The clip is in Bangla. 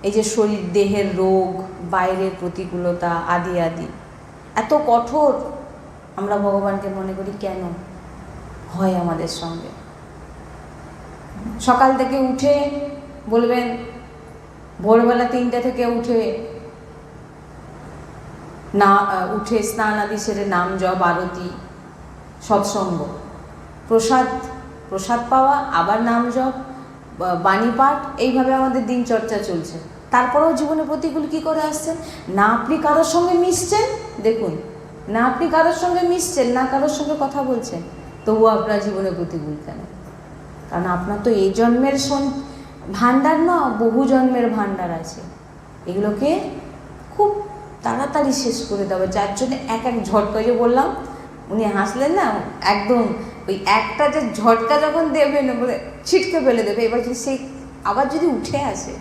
এই যে শরীর দেহের রোগ, বাইরের প্রতিকূলতা আদি আদি, এত কঠোর আমরা ভগবানকে মনে করি কেন হয় আমাদের সঙ্গে? সকাল থেকে উঠে বলবেন, ভোরবেলা 3টে থেকে উঠে স্নান আদি সেরে নাম জপ, আরতি, সৎসঙ্গ, প্রসাদ পাওয়া, আবার নাম জপ, বাণী পাঠ, এইভাবে আমাদের দিনচর্চা চলছে। তারপরেও জীবনে প্রতিকূল কী করে আসছেন? না আপনি কারোর সঙ্গে মিশছেন, দেখুন, না আপনি কারোর সঙ্গে মিশছেন, না কারোর সঙ্গে কথা বলছেন, তবুও আপনার জীবনে প্রতিকূল কেন? কারণ আপনার তো এই জন্মের ভাণ্ডার না, বহু জন্মের ভাণ্ডার আছে। এগুলোকে খুব তাড়াতাড়ি শেষ করে দেবে, যার জন্য এক ঝটকা, যে বললাম উনি হাসলেন না, একদম ওই একটা যে ঝটকা যখন দেবেন বলে ছিটকে ফেলে দেবে, এবার যদি সেই আবার যদি উঠে আসে